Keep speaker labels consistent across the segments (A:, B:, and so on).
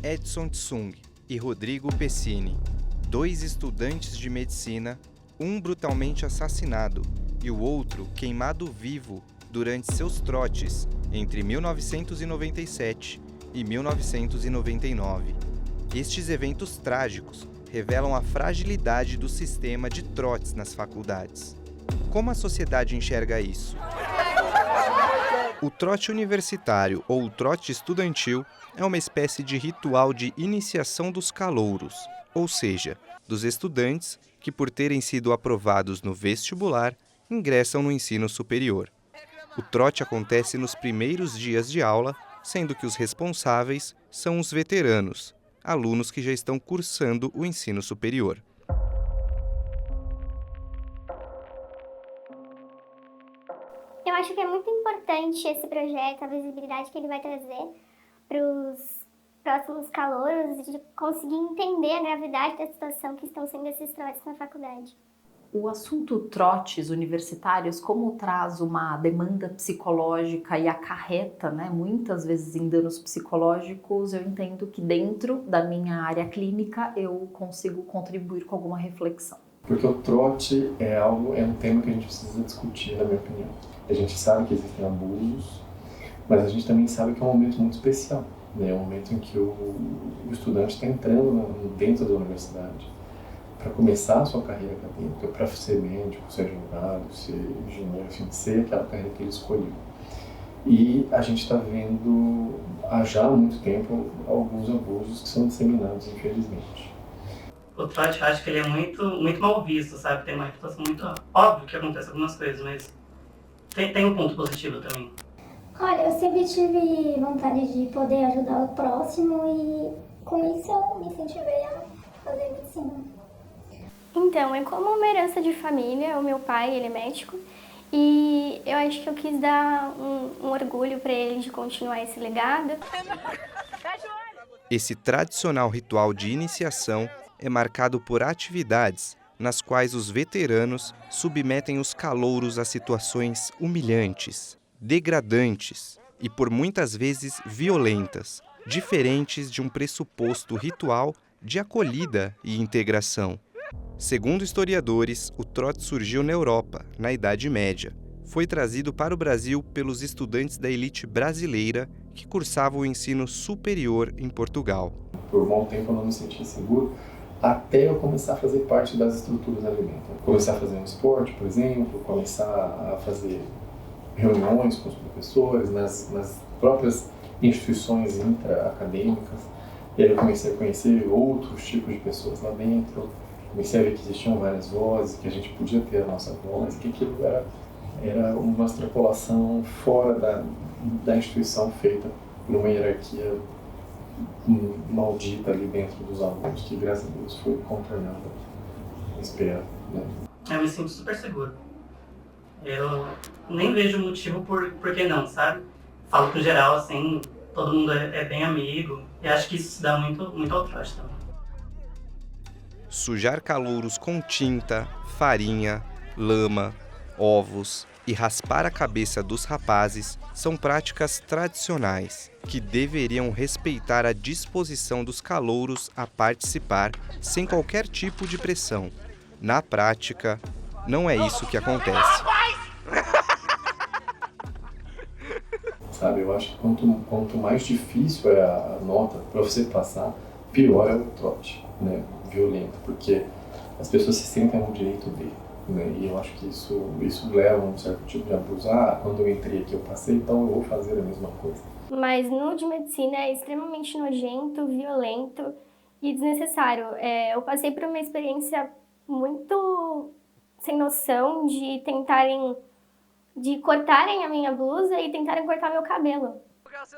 A: Edson Tsung e Rodrigo Pessini, dois estudantes de medicina, um brutalmente assassinado e o outro queimado vivo durante seus trotes entre 1997 e 1999. Estes eventos trágicos revelam a fragilidade do sistema de trotes nas faculdades. Como a sociedade enxerga isso? O trote universitário ou o trote estudantil é uma espécie de ritual de iniciação dos calouros, ou seja, dos estudantes que, por terem sido aprovados no vestibular, ingressam no ensino superior. O trote acontece nos primeiros dias de aula, sendo que os responsáveis são os veteranos, alunos que já estão cursando o ensino superior.
B: Eu acho que é muito importante esse projeto, a visibilidade que ele vai trazer para os próximos calouros, de conseguir entender a gravidade da situação que estão sendo esses trotes na faculdade.
C: O assunto trotes universitários, como traz uma demanda psicológica e acarreta, muitas vezes em danos psicológicos, eu entendo que dentro da minha área clínica eu consigo contribuir com alguma reflexão.
D: Porque o trote é um tema que a gente precisa discutir, na minha opinião. A gente sabe que existem abusos, mas a gente também sabe que é um momento muito especial. É um momento em que o estudante está entrando dentro da universidade para começar a sua carreira acadêmica, para ser médico, ser advogado, ser engenheiro, enfim, ser aquela carreira que ele escolheu. E a gente está vendo, há já muito tempo, alguns abusos que são disseminados, infelizmente.
E: O trote, eu acho que ele é muito mal visto, sabe? Tem uma reputação muito... Óbvio que acontece algumas coisas, mas tem um ponto positivo também.
F: Olha, eu sempre tive vontade de poder ajudar o próximo e com isso eu me incentivei a fazer medicina.
B: Então, é como uma herança de família, o meu pai, ele é médico, e eu acho que eu quis dar um orgulho para ele de continuar esse legado.
A: Esse tradicional ritual de iniciação é marcado por atividades nas quais os veteranos submetem os calouros a situações humilhantes, degradantes e por muitas vezes violentas, diferentes de um pressuposto ritual de acolhida e integração. Segundo historiadores, o trote surgiu na Europa, na Idade Média. Foi trazido para o Brasil pelos estudantes da elite brasileira que cursavam o ensino superior em Portugal.
D: Por um bom tempo eu não me sentia seguro, até eu começar a fazer parte das estruturas ali dentro. Começar a fazer um esporte, por exemplo, começar a fazer reuniões com os professores, nas próprias instituições intra-acadêmicas. E aí eu comecei a conhecer outros tipos de pessoas lá dentro. Comecei a ver que existiam várias vozes, que a gente podia ter a nossa voz, que aquilo era uma extrapolação fora da instituição feita por uma hierarquia maldita ali dentro dos alunos, que graças a Deus foi contornada, espero.
E: Eu me sinto super seguro. Eu nem vejo motivo por que não, sabe? Falo pro geral, assim, todo mundo é bem amigo, e acho que isso se dá muito ao trote também.
A: Sujar calouros com tinta, farinha, lama, ovos e raspar a cabeça dos rapazes são práticas tradicionais que deveriam respeitar a disposição dos calouros a participar sem qualquer tipo de pressão. Na prática, não é isso que acontece.
D: Sabe, eu acho que quanto mais difícil é a nota para você passar, pior é o trote, violento, porque as pessoas se sentem no direito de, e eu acho que isso leva a um certo tipo de abuso. Quando eu entrei aqui eu passei, então eu vou fazer a mesma coisa.
B: Mas no de medicina é extremamente nojento, violento e desnecessário. Eu passei por uma experiência muito sem noção de cortarem a minha blusa e tentarem cortar meu cabelo.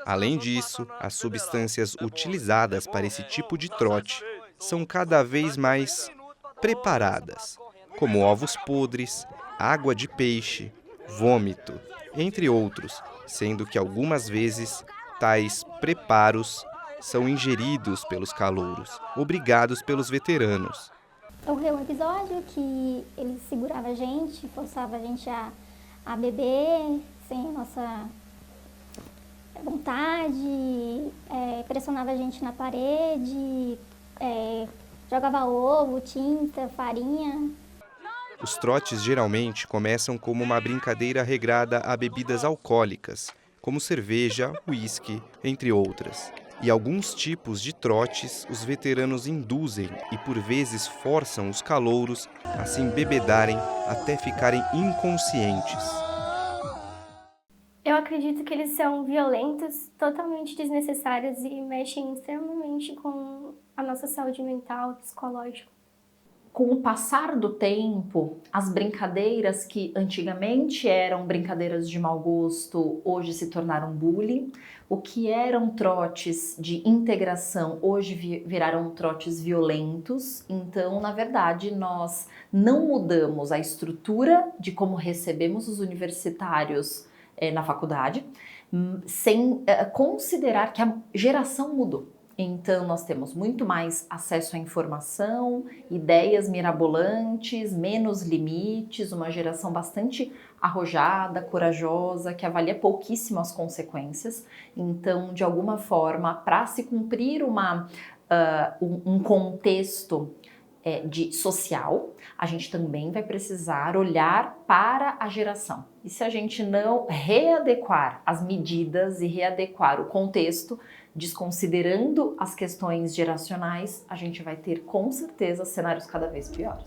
A: Além disso, as substâncias utilizadas para esse tipo de trote são cada vez mais preparadas, como ovos podres, água de peixe, vômito, entre outros, sendo que algumas vezes tais preparos são ingeridos pelos calouros, obrigados pelos veteranos.
F: Ocorreu um episódio que ele segurava a gente, forçava a gente a beber sem a nossa vontade, pressionava a gente na parede, jogava ovo, tinta, farinha.
A: Os trotes geralmente começam como uma brincadeira regrada a bebidas alcoólicas, como cerveja, uísque, entre outras. E alguns tipos de trotes os veteranos induzem e por vezes forçam os calouros a se embebedarem até ficarem inconscientes.
B: Eu acredito que eles são violentos, totalmente desnecessários e mexem extremamente com a nossa saúde mental, psicológica.
C: Com o passar do tempo, as brincadeiras que antigamente eram brincadeiras de mau gosto, hoje se tornaram bullying. O que eram trotes de integração, hoje viraram trotes violentos. Então, na verdade, nós não mudamos a estrutura de como recebemos os universitários na faculdade, sem considerar que a geração mudou. Então, nós temos muito mais acesso à informação, ideias mirabolantes, menos limites, uma geração bastante arrojada, corajosa, que avalia pouquíssimo as consequências. Então, de alguma forma, para se cumprir um contexto social, a gente também vai precisar olhar para a geração. E se a gente não readequar as medidas e readequar o contexto, desconsiderando as questões geracionais, a gente vai ter com certeza cenários cada vez piores.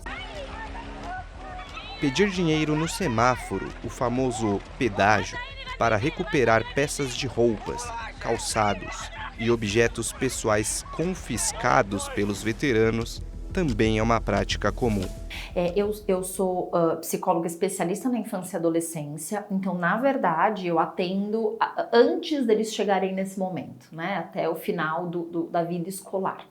A: Pedir dinheiro no semáforo, o famoso pedágio, para recuperar peças de roupas, calçados e objetos pessoais confiscados pelos veteranos, também é uma prática comum.
C: Eu sou psicóloga especialista na infância e adolescência, então, na verdade, eu atendo antes deles chegarem nesse momento, né, até o final da vida escolar.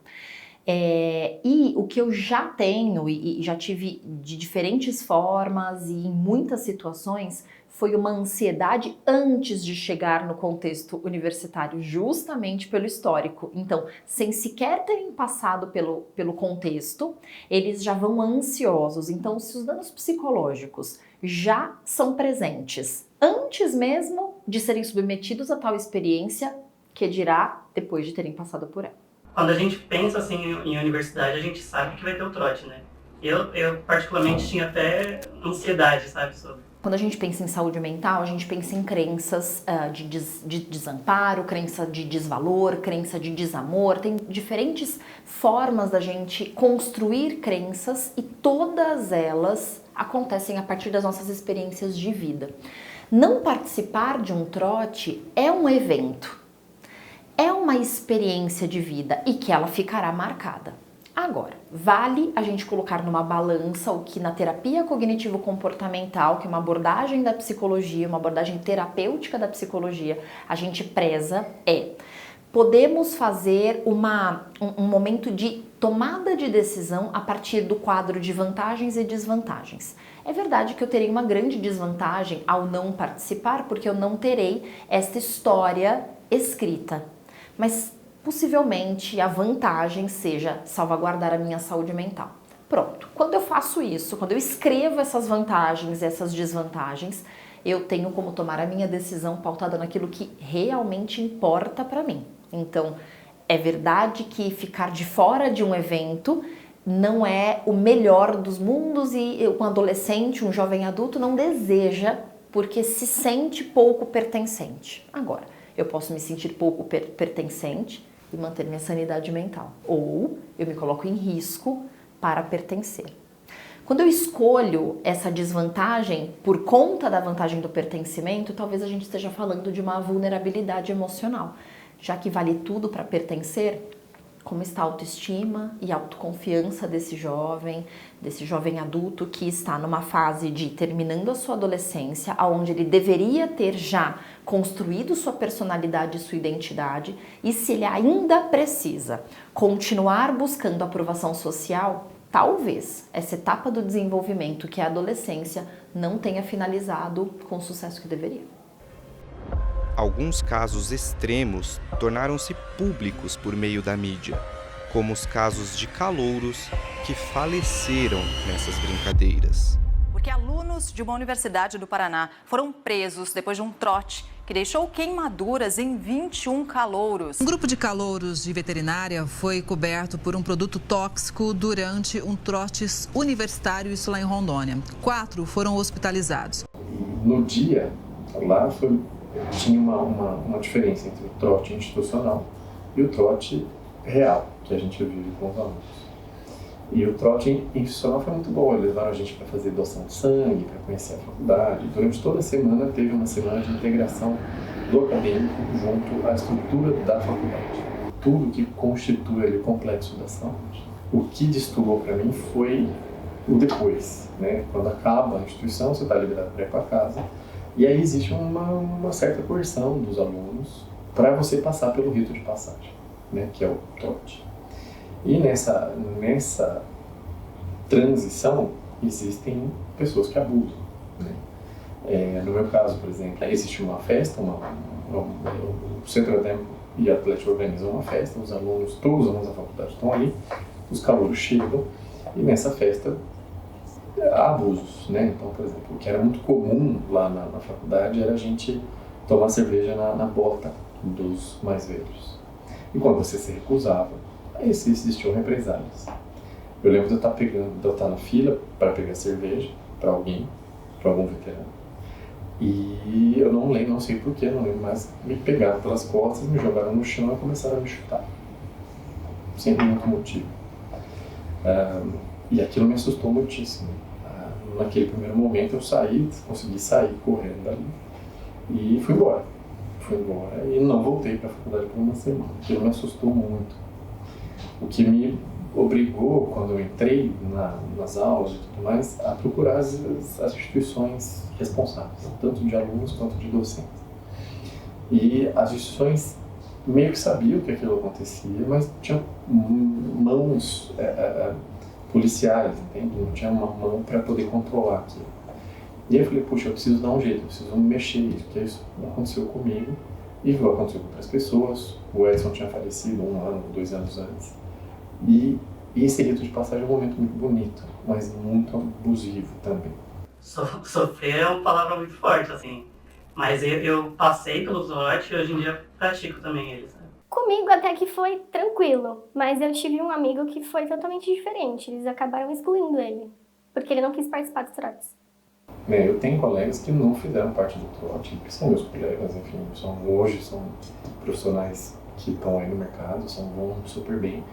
C: E o que eu já tenho e já tive de diferentes formas e em muitas situações foi uma ansiedade antes de chegar no contexto universitário, justamente pelo histórico. Então, sem sequer terem passado pelo contexto, eles já vão ansiosos. Então, se os danos psicológicos já são presentes antes mesmo de serem submetidos a tal experiência, que dirá depois de terem passado por ela.
E: Quando a gente pensa assim em universidade, a gente sabe que vai ter o trote, né? Eu particularmente tinha até ansiedade, sabe, sobre.
C: Quando a gente pensa em saúde mental, a gente pensa em crenças de desamparo, crença de desvalor, crença de desamor. Tem diferentes formas da gente construir crenças e todas elas acontecem a partir das nossas experiências de vida. Não participar de um trote é um evento, é uma experiência de vida e que ela ficará marcada. Agora, vale a gente colocar numa balança o que na terapia cognitivo-comportamental, que é uma abordagem da psicologia, uma abordagem terapêutica da psicologia, a gente preza podemos fazer um momento de tomada de decisão a partir do quadro de vantagens e desvantagens. É verdade que eu terei uma grande desvantagem ao não participar, porque eu não terei esta história escrita, mas possivelmente a vantagem seja salvaguardar a minha saúde mental. Pronto, quando eu faço isso, quando eu escrevo essas vantagens e essas desvantagens, eu tenho como tomar a minha decisão pautada naquilo que realmente importa para mim. Então, é verdade que ficar de fora de um evento não é o melhor dos mundos e um adolescente, um jovem adulto não deseja porque se sente pouco pertencente. Agora, eu posso me sentir pouco pertencente e manter minha sanidade mental. Ou eu me coloco em risco para pertencer. Quando eu escolho essa desvantagem por conta da vantagem do pertencimento, talvez a gente esteja falando de uma vulnerabilidade emocional. Já que vale tudo para pertencer, como está a autoestima e autoconfiança desse jovem adulto que está numa fase de terminando a sua adolescência, onde ele deveria ter já construído sua personalidade e sua identidade, e se ele ainda precisa continuar buscando aprovação social, talvez essa etapa do desenvolvimento, que é a adolescência, não tenha finalizado com o sucesso que deveria.
A: Alguns casos extremos tornaram-se públicos por meio da mídia, como os casos de calouros que faleceram nessas brincadeiras.
G: Porque alunos de uma universidade do Paraná foram presos depois de um trote que que deixou queimaduras em 21 calouros.
H: Um grupo de calouros de veterinária foi coberto por um produto tóxico durante um trote universitário, isso lá em Rondônia. 4 foram hospitalizados.
D: No dia, lá tinha uma diferença entre o trote institucional e o trote real, que a gente vive com os alunos. E o trote institucional foi muito bom, eles levaram a gente para fazer doação de sangue, para conhecer a faculdade. Durante toda a semana teve uma semana de integração do acadêmico junto à estrutura da faculdade. Tudo que constitui ali o complexo da saúde. O que destoou para mim foi o depois, né? Quando acaba a instituição, você está liberado para ir para casa. E aí existe uma certa coerção dos alunos para você passar pelo rito de passagem, né? Que é o trote. E nessa transição existem pessoas que abusam, né? No meu caso, por exemplo, existe uma festa, o Centro Acadêmico e Atlético organizam uma festa, todos os alunos da faculdade estão ali, os calouros chegam e nessa festa há abusos, né? Então, por exemplo, o que era muito comum lá na faculdade era a gente tomar cerveja na bota dos mais velhos. E quando você se recusava, aí existiam represálias. Eu lembro de eu estar na fila para pegar cerveja para algum veterano. E eu não sei porquê, não lembro mais, me pegaram pelas costas, me jogaram no chão e começaram a me chutar. Sem nenhum motivo. E aquilo me assustou muitíssimo. Naquele primeiro momento eu consegui sair correndo dali e fui embora. E não voltei para a faculdade por uma semana. Aquilo me assustou muito. O que me obrigou, quando eu entrei nas aulas e tudo mais, a procurar as instituições responsáveis, tanto de alunos quanto de docentes. E as instituições meio que sabiam que aquilo acontecia, mas tinham mãos policiais, entende? Não tinha uma mão para poder controlar aquilo. E aí eu falei, puxa, eu preciso dar um jeito, eu preciso mexer isso, porque isso aconteceu comigo e aconteceu com outras pessoas. O Edson tinha falecido 1 ano, 2 anos antes. E esse rito de passagem é um momento muito bonito, mas muito abusivo também.
E: Sofrer é uma palavra muito forte, assim. Mas eu passei pelo trote e hoje em dia pratico também eles. Né?
B: Comigo até que foi tranquilo, mas eu tive um amigo que foi totalmente diferente. Eles acabaram excluindo ele, porque ele não quis participar dos trotes.
D: Eu tenho colegas que não fizeram parte do trote, que são meus colegas, enfim, hoje são profissionais que estão aí no mercado, vão super bem,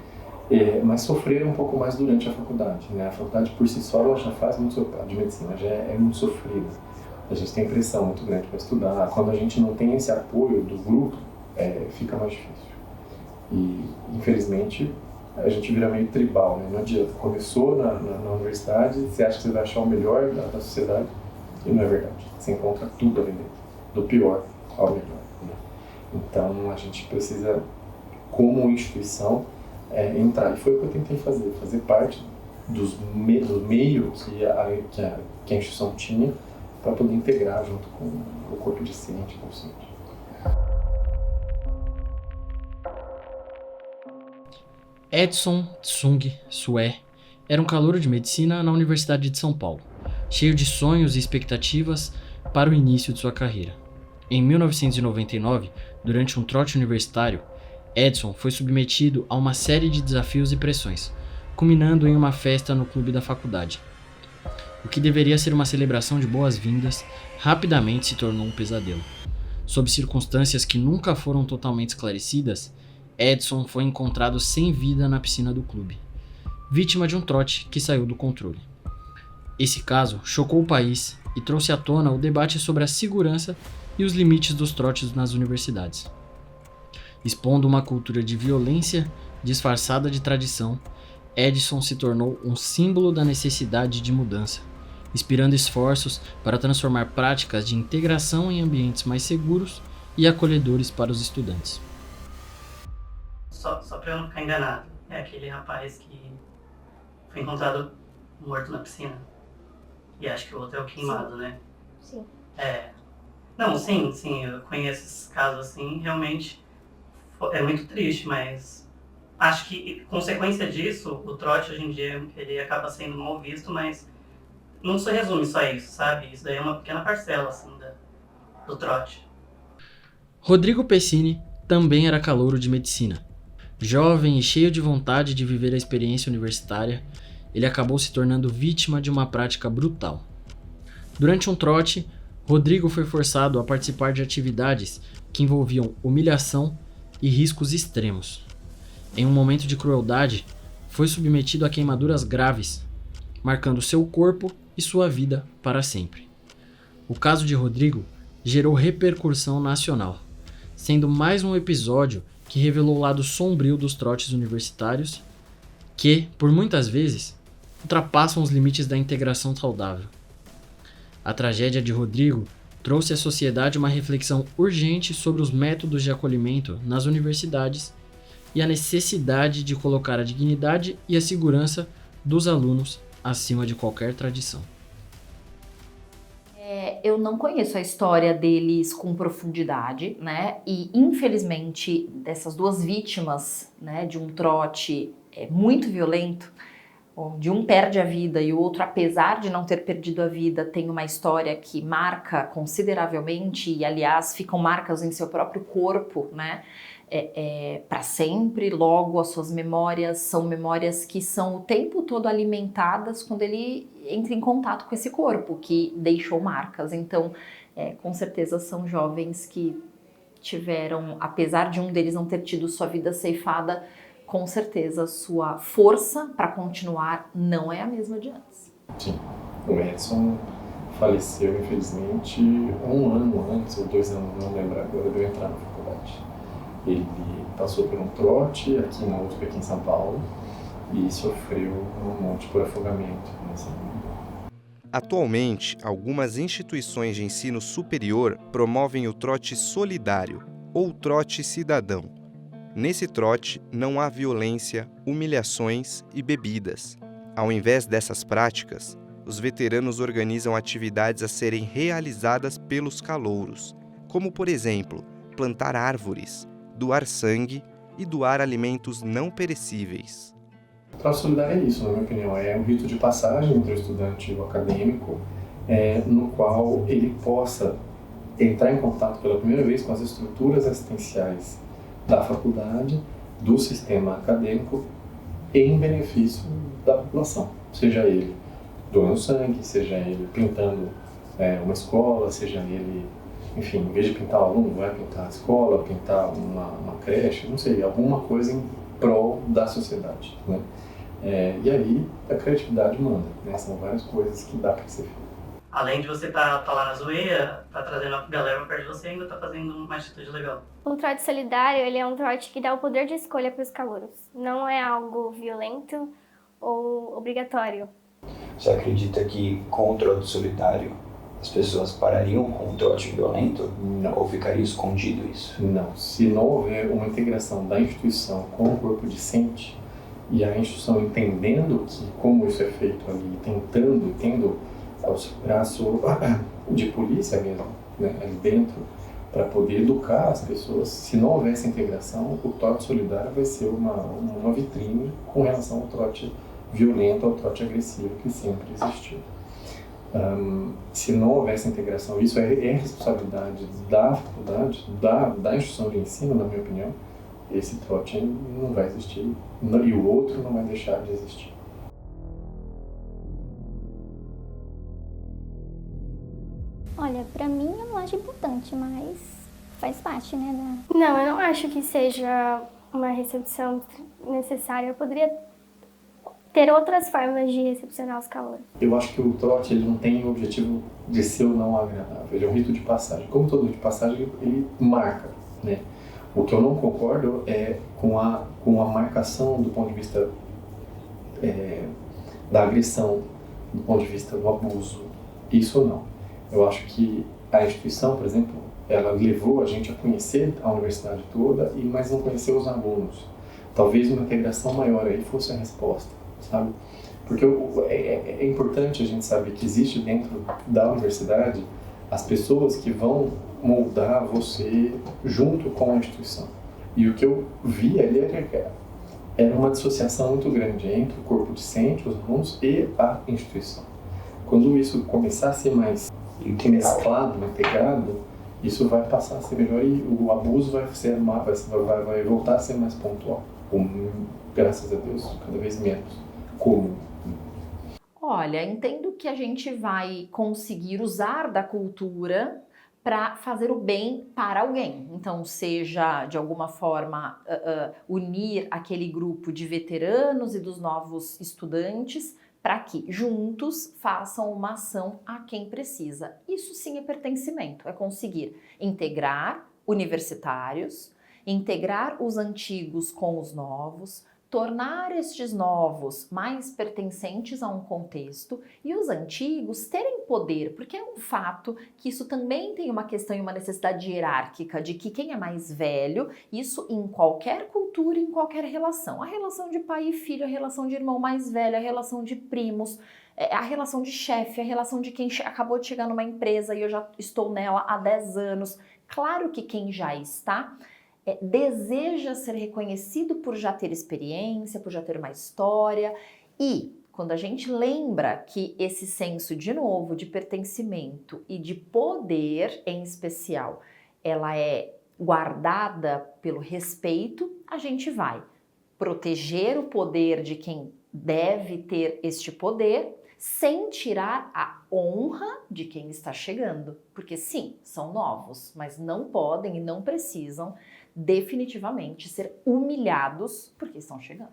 D: mas sofreram um pouco mais durante a faculdade, né? A faculdade por si só ela já faz muito de medicina, já é muito sofrida. A gente tem pressão muito grande para estudar. Quando a gente não tem esse apoio do grupo, fica mais difícil. E, infelizmente, a gente vira meio tribal, né? Não adianta. Começou na universidade, você acha que você vai achar o melhor da sociedade, e não é verdade. Você encontra tudo ali dentro, do pior ao melhor. Né? Então, a gente precisa, como instituição, entrar. E foi o que eu tentei fazer parte do meio que a instituição tinha, para poder integrar junto com o corpo discente, consciente.
I: Edson Tsung Sue era um calouro de medicina na Universidade de São Paulo, cheio de sonhos e expectativas para o início de sua carreira. Em 1999, durante um trote universitário, Edson foi submetido a uma série de desafios e pressões, culminando em uma festa no clube da faculdade. O que deveria ser uma celebração de boas-vindas, rapidamente se tornou um pesadelo. Sob circunstâncias que nunca foram totalmente esclarecidas, Edson foi encontrado sem vida na piscina do clube, vítima de um trote que saiu do controle. Esse caso chocou o país e trouxe à tona o debate sobre a segurança e os limites dos trotes nas universidades. Expondo uma cultura de violência disfarçada de tradição, Edson se tornou um símbolo da necessidade de mudança, inspirando esforços para transformar práticas de integração em ambientes mais seguros e acolhedores para os estudantes.
E: Só para eu não ficar enganado, é aquele rapaz que foi encontrado morto na piscina. E acho que o outro é o queimado, né?
B: Sim.
E: Não, sim, eu conheço esses casos assim, realmente é muito triste, mas acho que, consequência disso, o trote hoje em dia, ele acaba sendo mal visto, mas não se resume só a isso, sabe? Isso daí é uma pequena parcela, assim, do trote.
I: Rodrigo Pessini também era calouro de medicina. Jovem e cheio de vontade de viver a experiência universitária, ele acabou se tornando vítima de uma prática brutal. Durante um trote, Rodrigo foi forçado a participar de atividades que envolviam humilhação e riscos extremos. Em um momento de crueldade, foi submetido a queimaduras graves, marcando seu corpo e sua vida para sempre. O caso de Rodrigo gerou repercussão nacional, sendo mais um episódio que revelou o lado sombrio dos trotes universitários, que, por muitas vezes, ultrapassam os limites da integração saudável. A tragédia de Rodrigo trouxe à sociedade uma reflexão urgente sobre os métodos de acolhimento nas universidades e a necessidade de colocar a dignidade e a segurança dos alunos acima de qualquer tradição.
C: Eu não conheço a história deles com profundidade, né? E infelizmente dessas duas vítimas, né, de um trote muito violento, onde um perde a vida e o outro, apesar de não ter perdido a vida, tem uma história que marca consideravelmente e, aliás, ficam marcas em seu próprio corpo, né? Para sempre. Logo, as suas memórias são memórias que são o tempo todo alimentadas quando ele entra em contato com esse corpo que deixou marcas. Então, com certeza são jovens que tiveram, apesar de um deles não ter tido sua vida ceifada, com certeza sua força para continuar não é a mesma de antes.
D: Sim, o Edson faleceu, infelizmente, 1 ano antes, ou 2 anos, não lembro agora, de eu entrar na faculdade. Ele passou por um trote aqui na USP, aqui em São Paulo, e sofreu um monte por afogamento.
A: Atualmente, algumas instituições de ensino superior promovem o trote solidário, ou trote cidadão. Nesse trote, não há violência, humilhações e bebidas. Ao invés dessas práticas, os veteranos organizam atividades a serem realizadas pelos calouros, como, por exemplo, plantar árvores, doar sangue e doar alimentos não perecíveis.
D: O trote solidário é isso, na minha opinião, é um rito de passagem entre o estudante e o acadêmico, no qual ele possa entrar em contato pela primeira vez com as estruturas assistenciais da faculdade, do sistema acadêmico, em benefício da população, seja ele doando sangue, seja ele pintando uma escola, seja ele, enfim, em vez de pintar o aluno, vai pintar a escola, pintar uma creche, não sei, alguma coisa em prol da sociedade, né? E aí a criatividade manda, né? São várias coisas que dá para ser feito.
E: Além de você tá lá na zoeira, tá trazendo a galera perto de você, ainda tá fazendo uma atitude legal.
B: O trote solidário, ele é um trote que dá o poder de escolha para os calouros. Não é algo violento ou obrigatório.
J: Você acredita que com o trote solidário as pessoas parariam com o trote violento?
D: Não.
J: Ou ficaria escondido isso?
D: Não. Se não houver uma integração da instituição com o corpo discente e a instituição entendendo que como isso é feito ali, tendo o braço de polícia mesmo, né, ali dentro, para poder educar as pessoas, se não houver essa integração, o trote solidário vai ser uma vitrine com relação ao trote violento, ao trote agressivo que sempre existiu. Se não houver essa integração, isso é responsabilidade da faculdade, da instituição de ensino, na minha opinião, esse trote não vai existir e o outro não vai deixar de existir.
F: Olha, pra mim eu não acho importante, mas faz parte, né?
B: Não, eu não acho que seja uma recepção necessária. Eu poderia ter outras formas de recepcionar os calouros.
D: Eu acho que o trote ele não tem o objetivo de ser ou não agradável, ele é um rito de passagem. Como todo rito de passagem, ele marca, né? O que eu não concordo é com a marcação do ponto de vista da agressão, do ponto de vista do abuso. Isso não. Eu acho que a instituição, por exemplo, ela levou a gente a conhecer a universidade toda, mas não conhecer os alunos. Talvez uma integração maior aí fosse a resposta, sabe? Porque é importante a gente saber que existe dentro da universidade as pessoas que vão moldar você junto com a instituição. E o que eu vi ali era uma dissociação muito grande entre o corpo discente, os alunos e a instituição. Quando isso começar a ser mais mesclado, integrado, isso vai passar a ser melhor e o abuso vai voltar a ser mais pontual. Graças a Deus, cada vez menos comum.
C: Olha, entendo que a gente vai conseguir usar da cultura para fazer o bem para alguém. Então, seja de alguma forma unir aquele grupo de veteranos e dos novos estudantes para que juntos façam uma ação a quem precisa. Isso sim é pertencimento, é conseguir integrar universitários, integrar os antigos com os novos, tornar estes novos mais pertencentes a um contexto e os antigos terem poder, porque é um fato que isso também tem uma questão e uma necessidade hierárquica de que quem é mais velho, isso em qualquer cultura, em qualquer relação. A relação de pai e filho, a relação de irmão mais velho, a relação de primos, a relação de chefe, a relação de quem acabou de chegar numa empresa e eu já estou nela há 10 anos. Claro que quem já está deseja ser reconhecido por já ter experiência, por já ter uma história e quando a gente lembra que esse senso, de novo, de pertencimento e de poder em especial, ela é guardada pelo respeito, a gente vai proteger o poder de quem deve ter este poder sem tirar a honra de quem está chegando. Porque sim, são novos, mas não podem e não precisam definitivamente ser humilhados porque estão chegando.